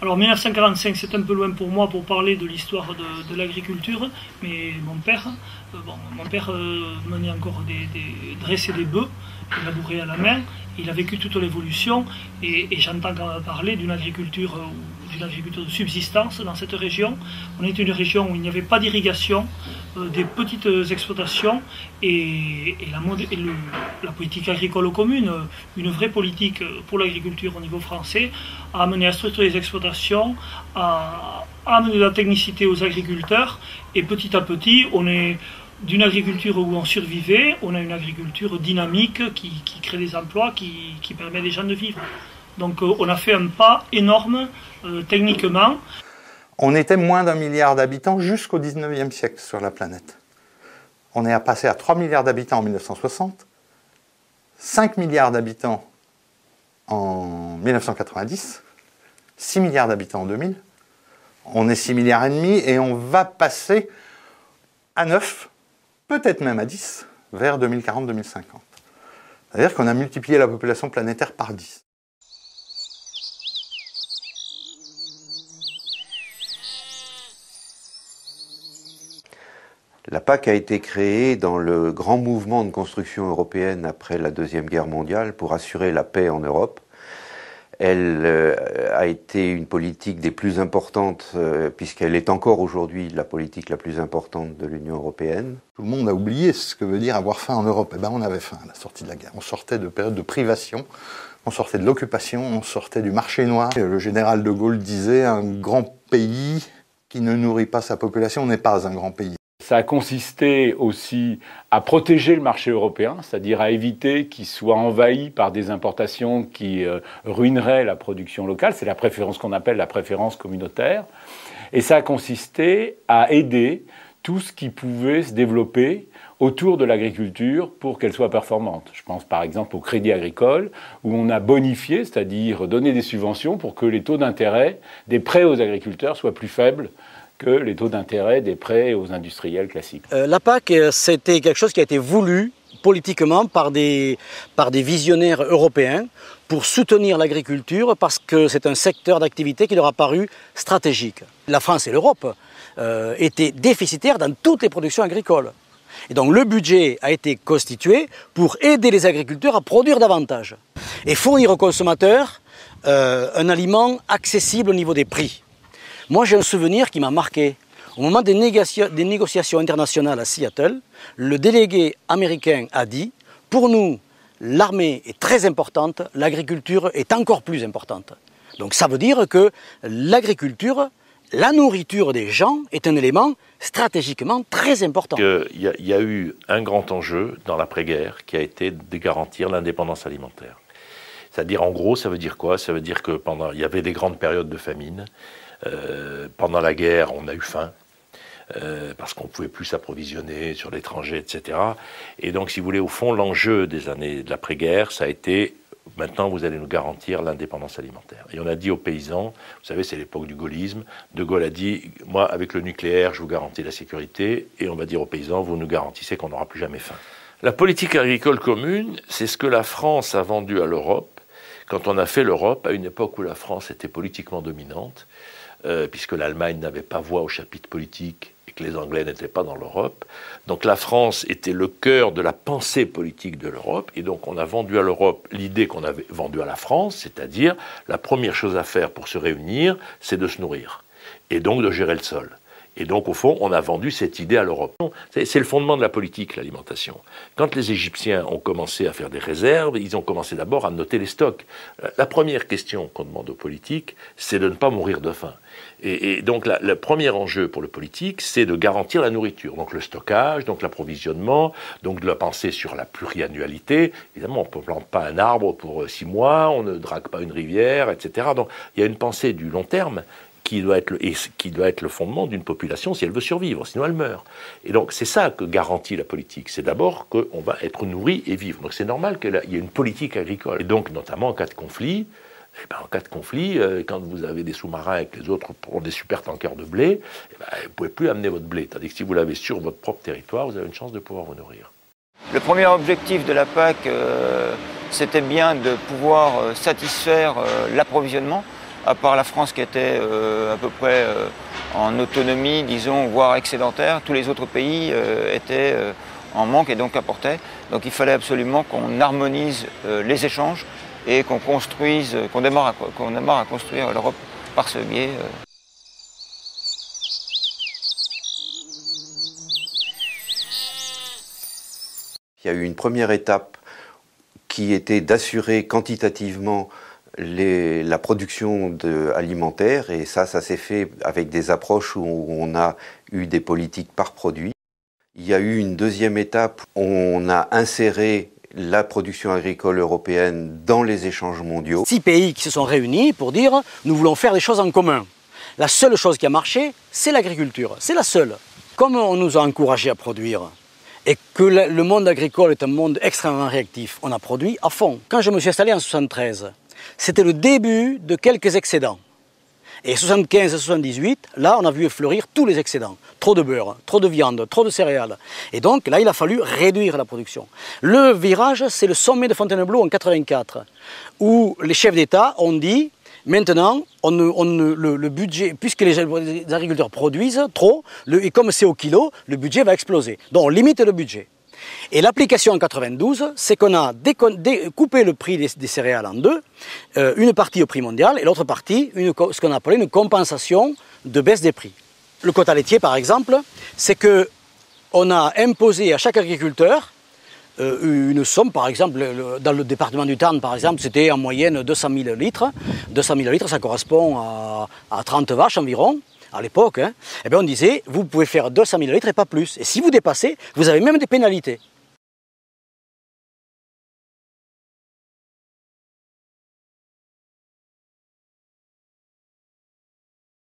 Alors 1945, c'est un peu loin pour moi pour parler de l'histoire de l'agriculture, mais mon père menait encore dresser des bœufs, il labourait à la main, il a vécu toute l'évolution et j'entends quand même parler d'une agriculture de subsistance dans cette région. On était une région où il n'y avait pas d'irrigation, des petites exploitations et la politique agricole commune, une vraie politique pour l'agriculture au niveau français, a amené à structurer les exploitations, a amené de la technicité aux agriculteurs et petit à petit on est d'une agriculture où on survivait, on a une agriculture dynamique qui crée des emplois, qui permet des gens de vivre. Donc on a fait un pas énorme techniquement. On était moins d'1 milliard d'habitants jusqu'au 19e siècle sur la planète. On est passé à 3 milliards d'habitants en 1960, 5 milliards d'habitants en 1990, 6 milliards d'habitants en 2000. On est 6 milliards et demi et on va passer à 9, peut-être même à 10, vers 2040-2050. C'est-à-dire qu'on a multiplié la population planétaire par 10. La PAC a été créée dans le grand mouvement de construction européenne après la Deuxième Guerre mondiale pour assurer la paix en Europe. Elle a été une politique des plus importantes, puisqu'elle est encore aujourd'hui la politique la plus importante de l'Union européenne. Tout le monde a oublié ce que veut dire avoir faim en Europe. Eh ben, on avait faim à la sortie de la guerre. On sortait de périodes de privation, on sortait de l'occupation, on sortait du marché noir. Et le général de Gaulle disait « Un grand pays qui ne nourrit pas sa population n'est pas un grand pays ». Ça a consisté aussi à protéger le marché européen, c'est-à-dire à éviter qu'il soit envahi par des importations qui ruineraient la production locale. C'est la préférence qu'on appelle la préférence communautaire. Et ça a consisté à aider tout ce qui pouvait se développer autour de l'agriculture pour qu'elle soit performante. Je pense par exemple au crédit agricole, où on a bonifié, c'est-à-dire donné des subventions pour que les taux d'intérêt des prêts aux agriculteurs soient plus faibles que les taux d'intérêt des prêts aux industriels classiques. La PAC, c'était quelque chose qui a été voulu politiquement par des visionnaires européens pour soutenir l'agriculture parce que c'est un secteur d'activité qui leur a paru stratégique. La France et l'Europe étaient déficitaires dans toutes les productions agricoles. Et donc le budget a été constitué pour aider les agriculteurs à produire davantage et fournir aux consommateurs un aliment accessible au niveau des prix. Moi, j'ai un souvenir qui m'a marqué. Au moment des négociations internationales à Seattle, le délégué américain a dit « Pour nous, l'armée est très importante, l'agriculture est encore plus importante. » Donc ça veut dire que l'agriculture, la nourriture des gens est un élément stratégiquement très important. Il y a eu un grand enjeu dans l'après-guerre qui a été de garantir l'indépendance alimentaire. C'est-à-dire, en gros, ça veut dire quoi? Ça veut dire que il y avait des grandes périodes de famine. Pendant la guerre, on a eu faim, parce qu'on ne pouvait plus s'approvisionner sur l'étranger, etc. Et donc, si vous voulez, au fond, l'enjeu des années de l'après-guerre, ça a été, maintenant, vous allez nous garantir l'indépendance alimentaire. Et on a dit aux paysans, vous savez, c'est l'époque du gaullisme, De Gaulle a dit, moi, avec le nucléaire, je vous garantis la sécurité, et on va dire aux paysans, vous nous garantissez qu'on n'aura plus jamais faim. La politique agricole commune, c'est ce que la France a vendu à l'Europe, quand on a fait l'Europe, à une époque où la France était politiquement dominante, puisque l'Allemagne n'avait pas voix au chapitre politique et que les Anglais n'étaient pas dans l'Europe. Donc la France était le cœur de la pensée politique de l'Europe, et donc on a vendu à l'Europe l'idée qu'on avait vendue à la France, c'est-à-dire la première chose à faire pour se réunir, c'est de se nourrir, et donc de gérer le sol. Et donc, au fond, on a vendu cette idée à l'Europe. C'est le fondement de la politique, l'alimentation. Quand les Égyptiens ont commencé à faire des réserves, ils ont commencé d'abord à noter les stocks. La première question qu'on demande aux politiques, c'est de ne pas mourir de faim. Et donc, le premier enjeu pour le politique, c'est de garantir la nourriture. Donc, le stockage, donc l'approvisionnement, donc de la pensée sur la pluriannualité. Évidemment, on ne plante pas un arbre pour 6 mois, on ne drague pas une rivière, etc. Donc, il y a une pensée du long terme qui doit être le fondement d'une population si elle veut survivre, sinon elle meurt. Et donc c'est ça que garantit la politique, c'est d'abord qu'on va être nourri et vivre. Donc c'est normal qu'il y ait une politique agricole. Et donc notamment en cas de conflit, quand vous avez des sous-marins et que les autres pour des super tankers de blé, vous ne pouvez plus amener votre blé. Tandis que si vous l'avez sur votre propre territoire, vous avez une chance de pouvoir vous nourrir. Le premier objectif de la PAC, c'était bien de pouvoir satisfaire l'approvisionnement à part la France qui était à peu près en autonomie, disons, voire excédentaire, tous les autres pays étaient en manque et donc apportaient. Donc il fallait absolument qu'on harmonise les échanges et qu'on construise, qu'on démarre à construire l'Europe par ce biais. Il y a eu une première étape qui était d'assurer quantitativement la production alimentaire, et ça s'est fait avec des approches où on a eu des politiques par produit. Il y a eu une deuxième étape où on a inséré la production agricole européenne dans les échanges mondiaux. 6 pays qui se sont réunis pour dire « nous voulons faire des choses en commun ». La seule chose qui a marché, c'est l'agriculture, c'est la seule. Comme on nous a encouragés à produire, et que le monde agricole est un monde extrêmement réactif, on a produit à fond. Quand je me suis installé en 1973, c'était le début de quelques excédents. Et 75 et 78, là, on a vu fleurir tous les excédents. Trop de beurre, trop de viande, trop de céréales. Et donc, là, il a fallu réduire la production. Le virage, c'est le sommet de Fontainebleau en 84, où les chefs d'État ont dit, maintenant, le budget, puisque les agriculteurs produisent trop, et comme c'est au kilo, le budget va exploser. Donc, on limite le budget. Et l'application en 92, c'est qu'on a coupé le prix des céréales en deux, une partie au prix mondial et l'autre partie, ce qu'on appelait une compensation de baisse des prix. Le quota laitier, par exemple, c'est qu'on a imposé à chaque agriculteur une somme, par exemple, dans le département du Tarn, par exemple, c'était en moyenne 200 000 litres. 200 000 litres, ça correspond à 30 vaches environ. À l'époque, hein, eh bien on disait, vous pouvez faire 200 000 litres et pas plus. Et si vous dépassez, vous avez même des pénalités.